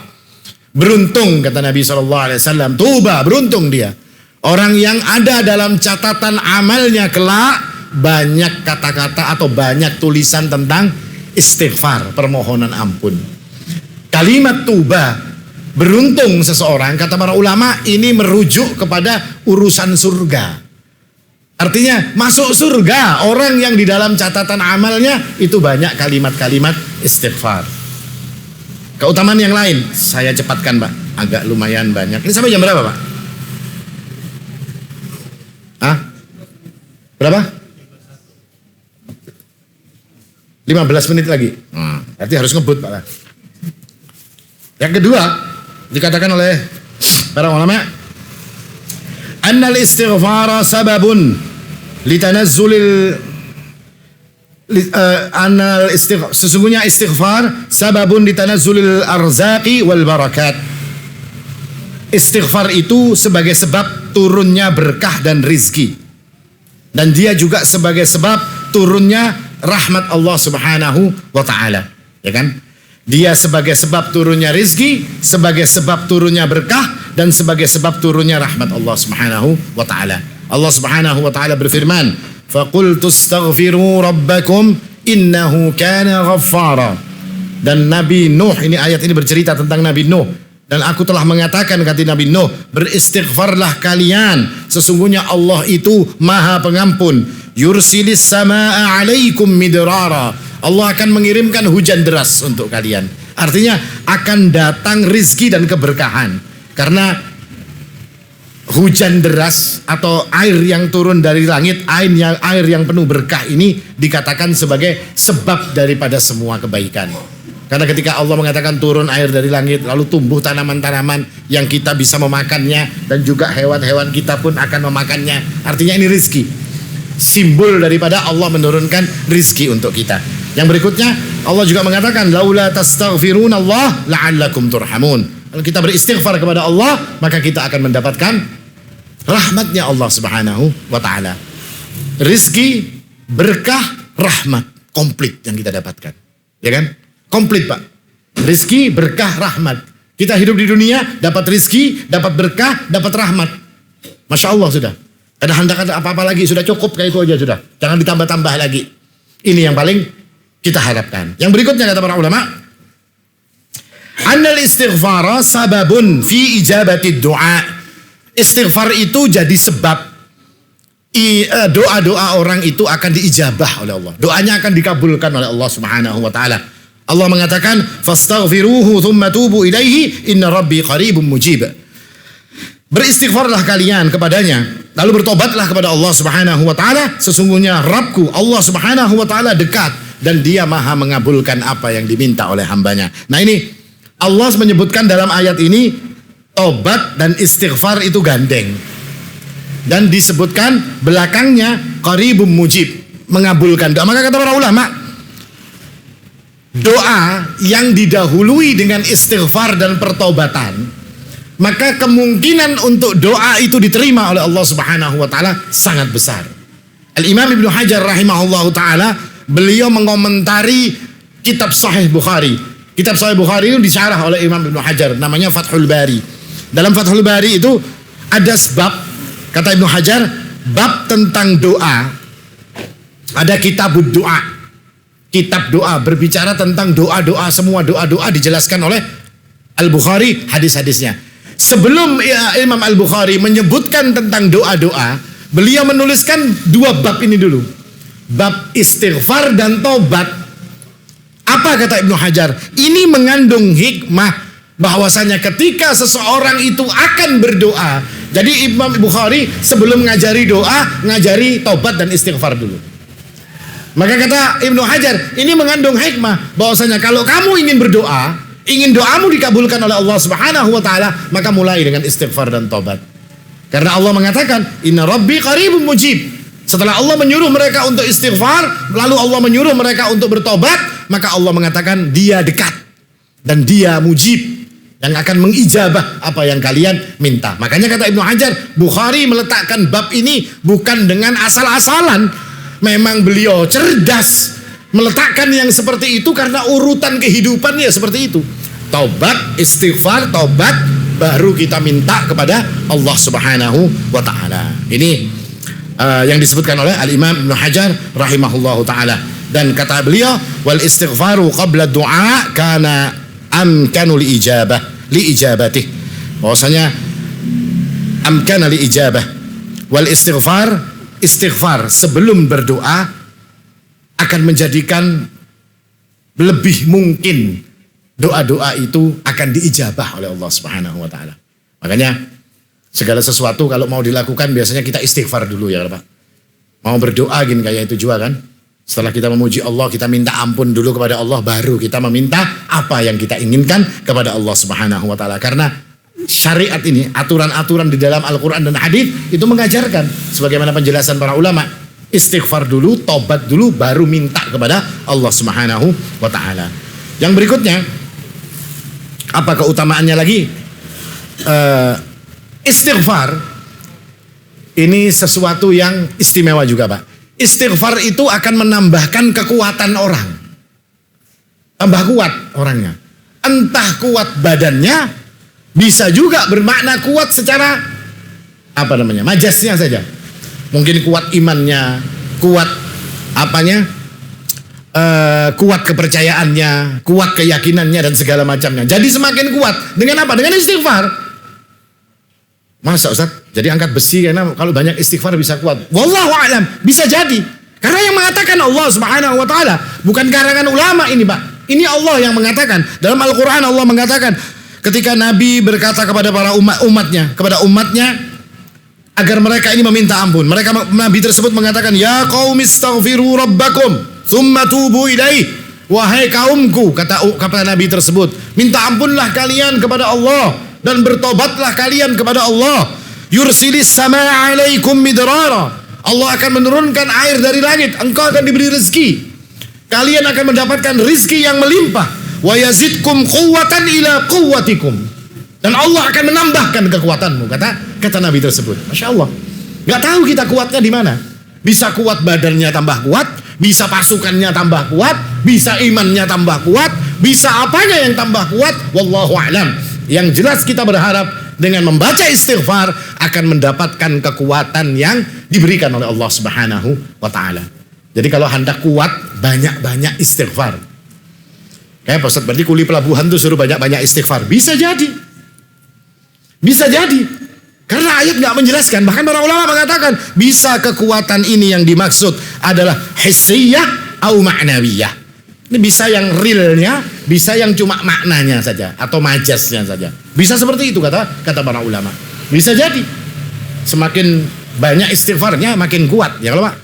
Beruntung, kata Nabi SAW, tuba, beruntung dia, orang yang ada dalam catatan amalnya kelak banyak kata-kata atau banyak tulisan tentang istighfar, permohonan ampun. Kalimat tuba, beruntung seseorang, kata para ulama, ini merujuk kepada urusan surga. Artinya masuk surga orang yang di dalam catatan amalnya itu banyak kalimat-kalimat istighfar. Keutamaan yang lain, saya cepatkan Pak, agak lumayan banyak. Ini sampai jam berapa Pak? Hah? Berapa? 15 menit lagi. Berarti harus ngebut Pak. Yang kedua, dikatakan oleh para ulama, annal istighfara sababun litanazzulil sesungguhnya istighfar sababun litanazzulil arzaqi wal barakat. istighfar itu sebagai sebab turunnya berkah dan rizki. Dan dia juga sebagai sebab turunnya rahmat Allah Subhanahu wa ta'ala. Ya kan? Dia sebagai sebab turunnya rizki, sebagai sebab turunnya berkah, dan sebagai sebab turunnya rahmat Allah Subhanahu wa ta'ala. Allah Subhanahu wa ta'ala berfirman, "Faqultu astaghfiru rabbakum innahu kana ghaffara." Dan Nabi Nuh, ini ayat ini bercerita tentang Nabi Nuh. Dan aku telah mengatakan, kata Nabi Nuh, beristighfarlah kalian, sesungguhnya Allah itu maha pengampun. Yursilis samaa alaikum midrara. Allah akan mengirimkan hujan deras untuk kalian. Artinya akan datang rizki dan keberkahan. Karena hujan deras atau air yang turun dari langit, air yang penuh berkah ini dikatakan sebagai sebab daripada semua kebaikan. Karena ketika Allah mengatakan turun air dari langit, lalu tumbuh tanaman-tanaman yang kita bisa memakannya, dan juga hewan-hewan kita pun akan memakannya. Artinya ini rizki, simbol daripada Allah menurunkan rizki untuk kita. Yang berikutnya Allah juga mengatakan, laula tastaghfirunallah la'allakum turhamun. Kalau kita beristighfar kepada Allah, maka kita akan mendapatkan rahmatnya Allah Subhanahu wa ta'ala. Rizki, berkah, rahmat, komplit yang kita dapatkan. Ya kan? Komplit, Pak. Rizki, berkah, rahmat. Kita hidup di dunia, dapat rizki, dapat berkah, dapat rahmat. Masya Allah sudah. Ada hendak ada apa-apa lagi, sudah cukup kayak itu aja sudah. Jangan ditambah-tambah lagi. Ini yang paling kita harapkan. Yang berikutnya kata para ulama, annal istighfara sababun fi ijabati du'a. Istighfar itu jadi sebab doa-doa orang itu akan diijabah oleh Allah. Doanya akan dikabulkan oleh Allah Subhanahu wa ta'ala. Allah mengatakan, fastaghfiruhu thumma tubu ilaihi inna rabbi qaribun mujib. Beristighfarlah kalian kepadanya, lalu bertobatlah kepada Allah Subhanahu wa ta'ala, sesungguhnya Rabbku Allah Subhanahu wa ta'ala dekat, dan dia maha mengabulkan apa yang diminta oleh hambanya. Nah ini Allah menyebutkan dalam ayat ini, tobat dan istighfar itu gandeng. Dan disebutkan belakangnya qaribun mujib, mengabulkan doa. Maka kata para ulama, doa yang didahului dengan istighfar dan pertobatan, maka kemungkinan untuk doa itu diterima oleh Allah Subhanahu wa ta'ala sangat besar. Al-Imam Ibnu Hajar rahimahullahu ta'ala, beliau mengomentari kitab Sahih Bukhari. Kitab Sahih Bukhari itu disyarah oleh Imam Ibnu Hajar, namanya Fathul Bari. Dalam Fathul Bari itu ada sebab, kata Ibnu Hajar, bab tentang doa. Ada kitabud doa, kitab doa, berbicara tentang doa-doa, semua doa-doa dijelaskan oleh Al-Bukhari, hadis-hadisnya. Sebelum Imam Al-Bukhari menyebutkan tentang doa-doa, beliau menuliskan dua bab ini dulu. Bab istighfar dan tobat. Apa kata Ibnu Hajar? Ini mengandung hikmah bahwasanya ketika seseorang itu akan berdoa, jadi Imam Bukhari sebelum ngajari doa, ngajari tobat dan istighfar dulu. Maka kata Ibnu Hajar, ini mengandung hikmah bahwasanya kalau kamu ingin berdoa, ingin doamu dikabulkan oleh Allah Subhanahu wa ta'ala, maka mulai dengan istighfar dan tobat. Karena Allah mengatakan, inna rabbi qaribun mujib. Setelah Allah menyuruh mereka untuk istighfar, lalu Allah menyuruh mereka untuk bertobat, maka Allah mengatakan dia dekat dan dia mujib, yang akan mengijabah apa yang kalian minta. Makanya kata Ibnu Hajar, Bukhari meletakkan bab ini bukan dengan asal-asalan. Memang beliau cerdas meletakkan yang seperti itu karena urutan kehidupannya seperti itu. Taubat, istighfar, tobat, baru kita minta kepada Allah Subhanahu wa ta'ala. Ini yang disebutkan oleh Al-Imam Ibnu Hajar rahimahullahu ta'ala. Dan kata beliau, wal istighfaru qabla du'a kana amkanu li ijabatih. Bahwasanya amkana li ijabah. Wal istighfar sebelum berdoa akan menjadikan lebih mungkin doa-doa itu akan diijabah oleh Allah Subhanahu wa ta'ala. Makanya segala sesuatu kalau mau dilakukan biasanya kita istighfar dulu ya Pak. Mau berdoa gini kayak itu juga kan. Setelah kita memuji Allah, kita minta ampun dulu kepada Allah, baru kita meminta apa yang kita inginkan kepada Allah Subhanahu wa ta'ala. Karena syariat ini, aturan-aturan di dalam Al-Quran dan hadis itu mengajarkan sebagaimana penjelasan para ulama, istighfar dulu, tobat dulu, baru minta kepada Allah Subhanahu wa ta'ala. Yang berikutnya, apa keutamaannya lagi? Istighfar ini sesuatu yang istimewa juga, Pak. Istighfar itu akan menambahkan kekuatan orang. Tambah kuat orangnya. Entah kuat badannya, bisa juga bermakna kuat secara majasnya saja. Mungkin kuat imannya, kuat kuat kepercayaannya, kuat keyakinannya dan segala macamnya. Jadi semakin kuat dengan apa? Dengan istighfar. Masa Ustaz? Jadi angkat besi karena kalau banyak istighfar bisa kuat. Wallahu a'lam, bisa jadi. Karena yang mengatakan Allah Subhanahu wa taala, bukan karangan ulama ini, Pak. Ini Allah yang mengatakan. Dalam Al-Qur'an Allah mengatakan ketika Nabi berkata kepada para umatnya agar mereka ini meminta ampun. Nabi tersebut mengatakan, "Ya qaumi astaghfiru rabbakum, tsumma tubu ilaih." Wahai kaumku, kata Nabi tersebut, minta ampunlah kalian kepada Allah dan bertobatlah kalian kepada Allah. Yursilis samaa 'alaikum midrara. Allah akan menurunkan air dari langit, engkau akan diberi rezeki. Kalian akan mendapatkan rezeki yang melimpah. Wa yazidkum quwwatan ila quwwatikum. Dan Allah akan menambahkan kekuatanmu, kata Nabi tersebut. Masya Allah. Gak tahu kita kuatnya di mana. Bisa kuat badannya tambah kuat, bisa pasukannya tambah kuat, bisa imannya tambah kuat, bisa apanya yang tambah kuat. Wallahu a'lam. Yang jelas kita berharap dengan membaca istighfar akan mendapatkan kekuatan yang diberikan oleh Allah Subhanahu wa taala. Jadi kalau hendak kuat, banyak-banyak istighfar. Kayak Pak Ustaz, berarti kuli pelabuhan tuh suruh banyak-banyak istighfar. Bisa jadi. Bisa jadi. Karena ayat nggak menjelaskan. Bahkan para ulama mengatakan, bisa kekuatan ini yang dimaksud adalah hissiyah atau ma'nawiyah. Ini bisa yang realnya, bisa yang cuma maknanya saja atau majasnya saja. Bisa seperti itu kata para ulama. Bisa jadi. Semakin banyak istighfarnya makin kuat, ya kalau Pak.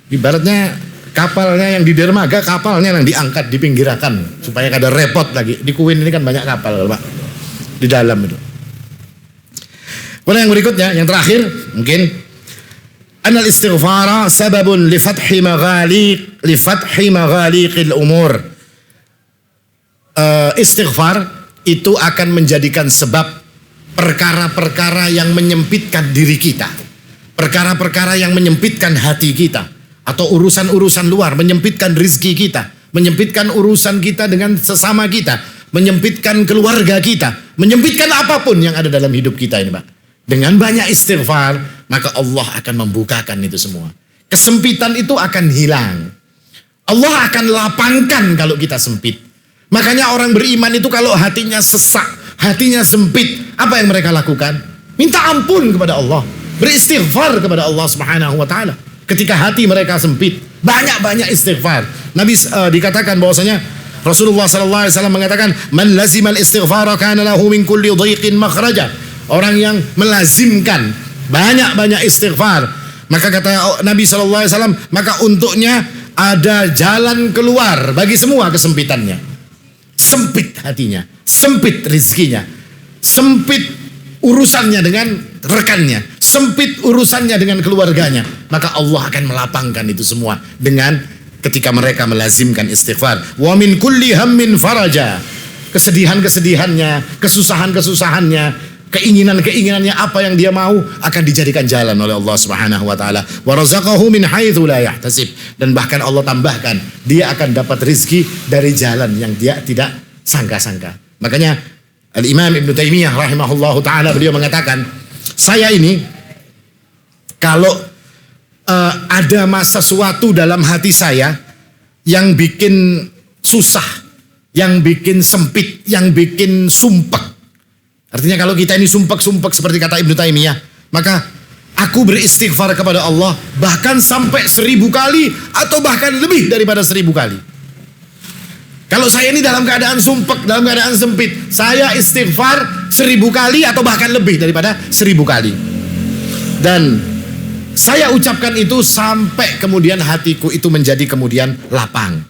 Ibaratnya kapalnya yang di dermaga, kapalnya yang diangkat di pinggirakan supaya kada repot lagi. Di Kuwin ini kan banyak kapal, Pak. Di dalam itu. Kemudian yang berikutnya, yang terakhir mungkin anal istighfara sababun li fathi maghaliqil umur. Istighfar itu akan menjadikan sebab perkara-perkara yang menyempitkan diri kita. Perkara-perkara yang menyempitkan hati kita. Atau urusan-urusan luar, menyempitkan rizki kita, menyempitkan urusan kita dengan sesama kita, menyempitkan keluarga kita, menyempitkan apapun yang ada dalam hidup kita ini, Pak. Dengan banyak istighfar, maka Allah akan membukakan itu semua. Kesempitan itu akan hilang. Allah akan lapangkan kalau kita sempit. Makanya orang beriman itu kalau hatinya sesak, hatinya sempit, apa yang mereka lakukan? Minta ampun kepada Allah, beristighfar kepada Allah Subhanahu wa taala. Ketika hati mereka sempit, banyak-banyak istighfar. Nabi dikatakan bahwasanya Rasulullah sallallahu alaihi wasallam mengatakan, "Man lazimal istighfara kana lahu min kulli dhiqin makhraja." Orang yang melazimkan banyak-banyak istighfar, maka kata Nabi sallallahu alaihi wasallam, maka untuknya ada jalan keluar bagi semua kesempitannya. Sempit hatinya, sempit rezekinya, sempit urusannya dengan rekannya, sempit urusannya dengan keluarganya, maka Allah akan melapangkan itu semua dengan ketika mereka melazimkan istighfar. Wa min kulli hammin faraja. Kesedihan-kesedihannya, kesusahan-kesusahannya, keinginan-keinginannya, apa yang dia mau akan dijadikan jalan oleh Allah Subhanahu wa taala. Wa razaqahu min haitsu la yahtasib. Dan bahkan Allah tambahkan, dia akan dapat rezeki dari jalan yang dia tidak sangka-sangka. Makanya Al-Imam Ibn Taymiyah rahimahullahu ta'ala beliau mengatakan, saya ini kalau ada sesuatu dalam hati saya yang bikin susah, yang bikin sempit, yang bikin sumpek. Artinya kalau kita ini sumpek-sumpek seperti kata Ibn Taymiyah, maka aku beristighfar kepada Allah bahkan sampai 1000 kali atau bahkan lebih daripada 1000 kali. Kalau saya ini dalam keadaan sumpek, dalam keadaan sempit, saya istighfar 1000 kali atau bahkan lebih daripada 1000 kali. Dan saya ucapkan itu sampai kemudian hatiku itu menjadi kemudian lapang.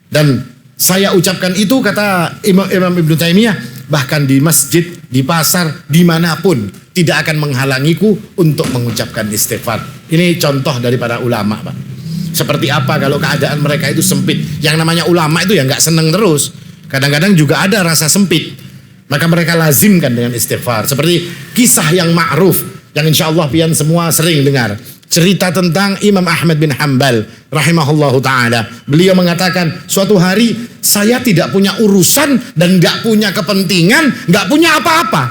Dan saya ucapkan itu, kata Imam Ibn Taymiyah, bahkan di masjid, di pasar, dimanapun tidak akan menghalangiku untuk mengucapkan istighfar. Ini contoh dari para ulama, Pak. Seperti apa kalau keadaan mereka itu sempit. Yang namanya ulama itu ya nggak seneng terus. Kadang-kadang juga ada rasa sempit. Maka mereka lazimkan dengan istighfar. Seperti kisah yang ma'ruf, yang insya Allah pian semua sering dengar. Cerita tentang Imam Ahmad bin Hanbal rahimahullahu ta'ala. Beliau mengatakan, suatu hari saya tidak punya urusan dan gak punya kepentingan, gak punya apa-apa.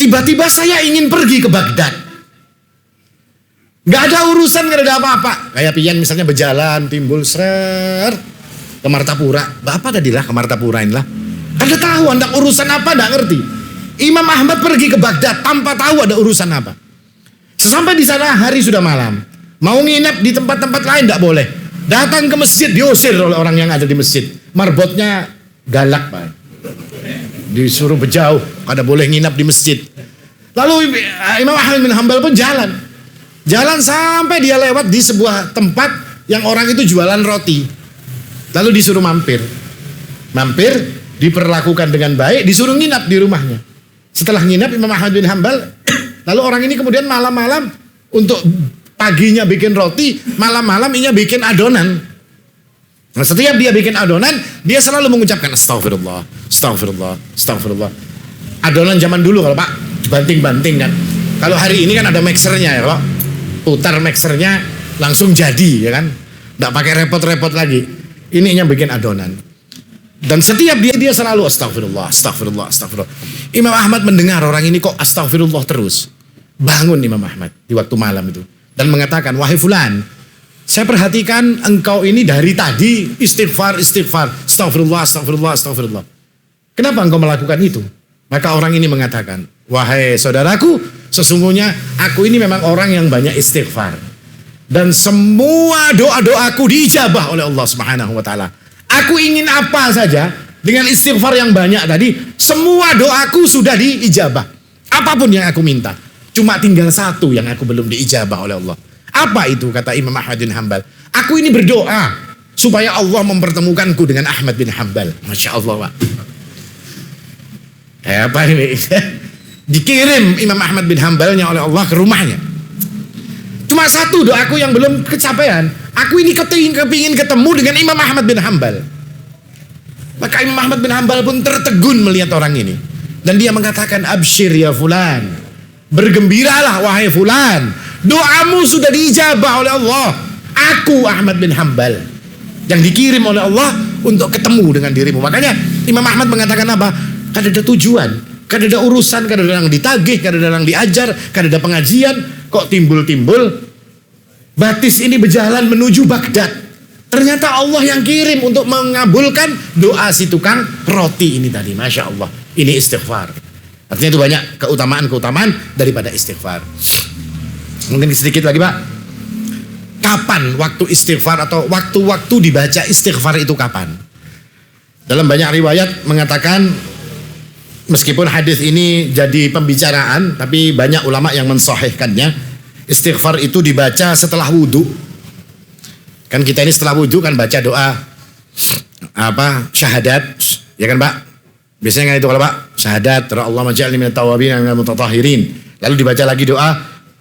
Tiba-tiba saya ingin pergi ke Baghdad. Gak ada urusan, gak ada apa-apa. Kayak pian misalnya berjalan, timbul ser ke Martapura. Bapak tadilah ke Martapura inilah. Anda tahu Anda urusan apa, tidak ngerti. Imam Ahmad pergi ke Baghdad tanpa tahu ada urusan apa. Sesampai di sana hari sudah malam. Mau nginep di tempat-tempat lain tidak boleh. Datang ke masjid diusir oleh orang yang ada di masjid. Marbotnya galak Pak. Disuruh berjauh, kada boleh nginap di masjid. Lalu Imam Ahmad bin Hanbal pun jalan. Jalan sampai dia lewat di sebuah tempat yang orang itu jualan roti. Lalu disuruh mampir. Mampir, diperlakukan dengan baik, disuruh nginap di rumahnya. Setelah nginap Imam Ahmad bin Hanbal, lalu orang ini kemudian malam-malam untuk paginya bikin roti, malam-malam ini bikin adonan. Nah, setiap dia bikin adonan, dia selalu mengucapkan astagfirullah, astagfirullah, astagfirullah. Adonan zaman dulu kalau Pak, banting-banting kan. Kalau hari ini kan ada mixernya ya Pak. Putar mixernya langsung jadi ya kan. Nggak pakai repot-repot lagi. Ininya bikin adonan. Dan setiap dia selalu astagfirullah, astagfirullah, astagfirullah. Imam Ahmad mendengar orang ini kok astagfirullah terus. Bangun Imam Ahmad di waktu malam itu. Dan mengatakan, wahai fulan, saya perhatikan engkau ini dari tadi istighfar, istighfar. Astagfirullah, astagfirullah, astagfirullah. Kenapa engkau melakukan itu? Maka orang ini mengatakan, wahai saudaraku, sesungguhnya aku ini memang orang yang banyak istighfar. Dan semua doa-doaku diijabah oleh Allah Subhanahu wa ta'ala. Aku ingin apa saja dengan istighfar yang banyak tadi, semua doaku sudah diijabah. Apapun yang aku minta, cuma tinggal satu yang aku belum diijabah oleh Allah. Apa itu kata Imam Ahmad bin Hanbal? Aku ini berdoa supaya Allah mempertemukanku dengan Ahmad bin Hanbal. Masya Allah Pak. Apa ini? Dikirim Imam Ahmad bin Hanbalnya oleh Allah ke rumahnya. Cuma satu doaku yang belum kecapean. Aku ini kepingin ketemu dengan Imam Ahmad bin Hanbal. Maka Imam Ahmad bin Hanbal pun tertegun melihat orang ini. Dan dia mengatakan, absyir ya fulan. Bergembiralah wahai fulan. Doamu sudah diijabah oleh Allah. Aku Ahmad bin Hanbal. Yang dikirim oleh Allah untuk ketemu dengan dirimu. Makanya Imam Ahmad mengatakan apa? Kada ada tujuan. Kada ada urusan. Kada ada yang ditagih. Kada ada yang diajar. Kada ada pengajian. Kok timbul-timbul batis ini berjalan menuju Baghdad. Ternyata Allah yang kirim untuk mengabulkan doa si tukang roti ini tadi. Masya Allah. Ini istighfar. Artinya itu banyak keutamaan-keutamaan daripada istighfar. Mungkin sedikit lagi Pak. Kapan waktu istighfar atau waktu-waktu dibaca istighfar itu kapan? Dalam banyak riwayat mengatakan, meskipun hadis ini jadi pembicaraan, tapi banyak ulama yang mensahihkannya. Istighfar itu dibaca setelah wudhu. Kan kita ini setelah wudhu kan baca doa syahadat, ya kan Pak? Biasanya kan itu kalau Pak, syahadat, Allah maj'alni minat tawabin wa minal mutatahhirin. Lalu dibaca lagi doa,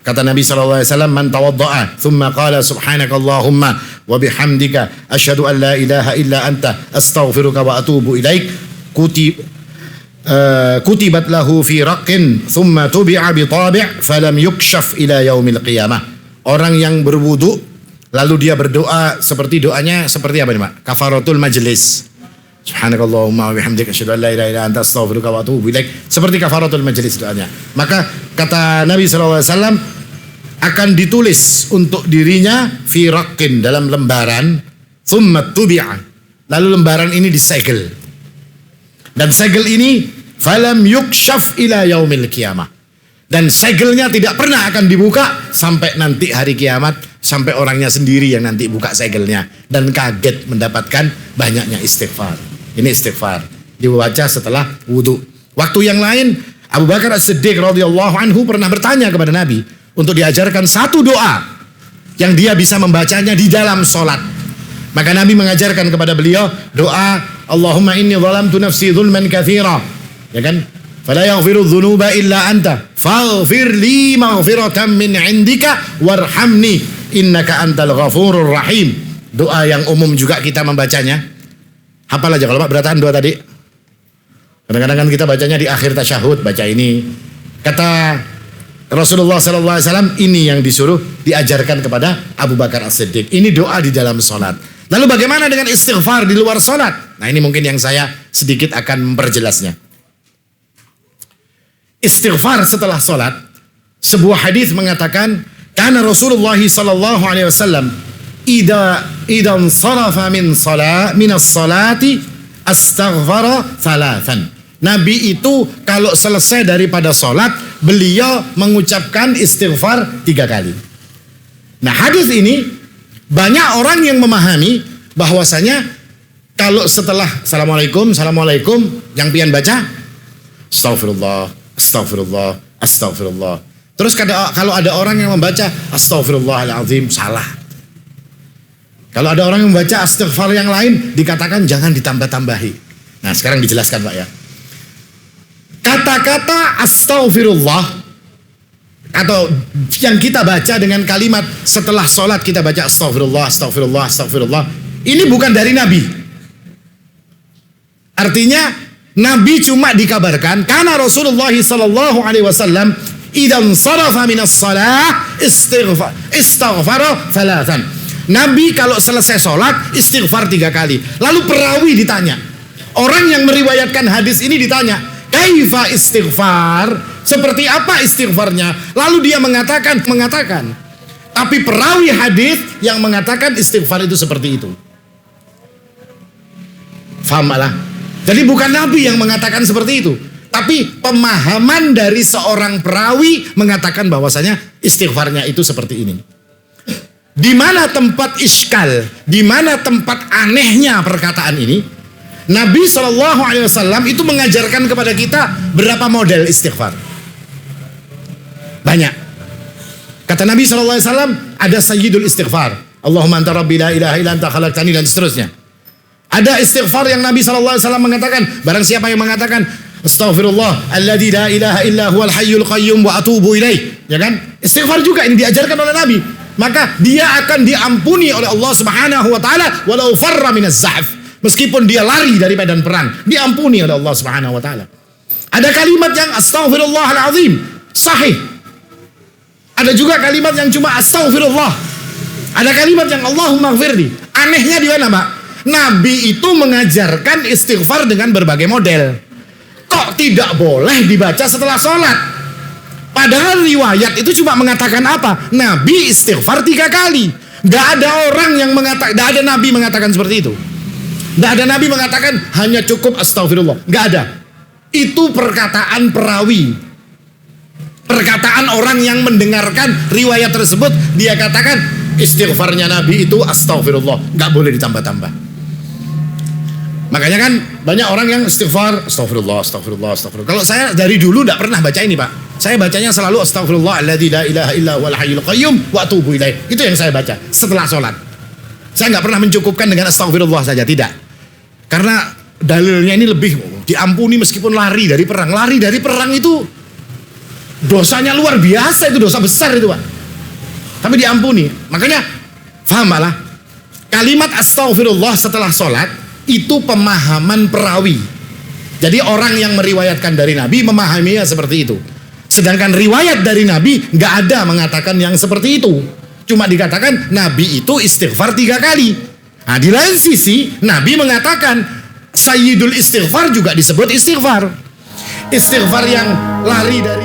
kata Nabi SAW, man tawadda'a thumma qala subhanakallahumma wa bihamdika asyhadu an la ilaha illa anta astaghfiruka wa atubu ilaik, kutibat lahu fi raqqin thumma tubi'a bi tabi' falam yukshaf ila yaumil qiyamah. Orang yang berwudu lalu dia berdoa seperti doanya seperti apa nih Pak? Kafaratul majlis. Subhanakallahumma wa bihamdika asyhadu an la ilaha illa anta astaghfiruka wa atubu ilaik. Seperti kafaratul majlis doanya. Maka kata Nabi sallallahu alaihi wasallam akan ditulis untuk dirinya fi raqqin, dalam lembaran, thumma tubi'a. Lalu lembaran ini disegel. Dan segel ini falam yukshaf ila yaumil qiyamah. Dan segelnya tidak pernah akan dibuka sampai nanti hari kiamat, sampai orangnya sendiri yang nanti buka segelnya dan kaget mendapatkan banyaknya istighfar. Ini istighfar dibaca setelah wudu. Waktu yang lain Abu Bakar As-Siddiq radhiyallahu anhu pernah bertanya kepada Nabi untuk diajarkan satu doa yang dia bisa membacanya di dalam solat. Maka Nabi mengajarkan kepada beliau doa Allahumma inni zalamtu nafsi zulman katsira, ya kan? Fala yaghfiru dzunuba illa anta faghfir li maghfiratan min indika warhamni innaka antal ghafurur rahim. Doa yang umum juga kita membacanya. Hafal aja kalau Pak berataan doa tadi. Kadang-kadang kan kita bacanya di akhir tasyahud, baca ini. Kata Rasulullah SAW, ini yang disuruh diajarkan kepada Abu Bakar As-Siddiq. Ini doa di dalam sholat. Lalu bagaimana dengan istighfar di luar sholat? Nah, ini mungkin yang saya sedikit akan memperjelasnya. Istighfar setelah sholat, sebuah hadis mengatakan, karena Rasulullah SAW idan sarafa minas salati astaghfara thalathan. Nabi itu kalau selesai daripada sholat, beliau mengucapkan istighfar 3 kali. Nah, hadis ini banyak orang yang memahami bahwasanya kalau setelah Assalamualaikum, yang pian baca Astaghfirullah, Astaghfirullah, Astaghfirullah. Terus kalau ada orang yang membaca Astaghfirullahaladzim, salah. Kalau ada orang yang membaca istighfar yang lain, dikatakan jangan ditambah-tambahi. Nah, sekarang dijelaskan Pak ya. Kata-kata astaghfirullah atau yang kita baca dengan kalimat setelah sholat kita baca astaghfirullah, astaghfirullah, astaghfirullah, ini bukan dari Nabi. Artinya Nabi cuma dikabarkan karena Rasulullah SAW idan sarafa minas salah istighfara thalathan. Nabi kalau selesai sholat istighfar 3 kali. Lalu perawi ditanya, orang yang meriwayatkan hadis ini ditanya, kaifa istighfar? Seperti apa istighfarnya? Lalu dia mengatakan. Tapi perawi hadis yang mengatakan istighfar itu seperti itu. Faham malah? Jadi bukan Nabi yang mengatakan seperti itu, tapi pemahaman dari seorang perawi mengatakan bahwasanya istighfarnya itu seperti ini. Di mana tempat iskal, di mana tempat anehnya perkataan ini? Nabi SAW itu mengajarkan kepada kita berapa model istighfar. Banyak. Kata Nabi SAW, ada sayyidul istighfar. Allahumma anta rabbi la ilaha illa anta khalaqtani, dan seterusnya. Ada istighfar yang Nabi SAW mengatakan, barang siapa yang mengatakan astaghfirullah alladzi la ilaha illa huwal hayyul qayyum wa atubu ilaih, ya kan? Istighfar juga ini diajarkan oleh Nabi. Maka dia akan diampuni oleh Allah Subhanahu wa taala walau farra minaz za'f. Meskipun dia lari dari medan perang, diampuni oleh Allah Subhanahu wa taala. Ada kalimat yang astaghfirullahalazim, sahih. Ada juga kalimat yang cuma astaghfirullah. Ada kalimat yang Allahumma ighfirli. Anehnya di mana, Pak? Nabi itu mengajarkan istighfar dengan berbagai model. Kok tidak boleh dibaca setelah sholat? Padahal riwayat itu cuma mengatakan apa? Nabi istighfar 3 kali. Gak ada orang yang mengatakan, gak ada Nabi mengatakan seperti itu. Gak ada Nabi mengatakan hanya cukup astagfirullah. Gak ada. Itu perkataan perawi. Perkataan orang yang mendengarkan riwayat tersebut. Dia katakan istighfarnya Nabi itu astagfirullah. Gak boleh ditambah-tambah. Makanya kan banyak orang yang istighfar astagfirullah, astagfirullah, astagfirullah. Kalau saya dari dulu gak pernah baca ini, Pak. Saya bacanya selalu astaghfirullah alladzi la ilaha illa huwal hayyul qayyum wa atubu ilaih. Itu yang saya baca setelah sholat. Saya nggak pernah mencukupkan dengan astagfirullah saja, tidak. Karena dalilnya ini lebih diampuni meskipun lari dari perang. Lari dari perang itu dosanya luar biasa, itu dosa besar itu, Pak. Tapi diampuni. Makanya paham malah kalimat astaghfirullah setelah sholat itu pemahaman perawi. Jadi orang yang meriwayatkan dari Nabi memahaminya seperti itu. Sedangkan riwayat dari Nabi nggak ada mengatakan yang seperti itu. Cuma dikatakan Nabi itu istighfar 3 kali. Nah, di lain sisi Nabi mengatakan sayyidul istighfar juga disebut istighfar. Istighfar yang lari dari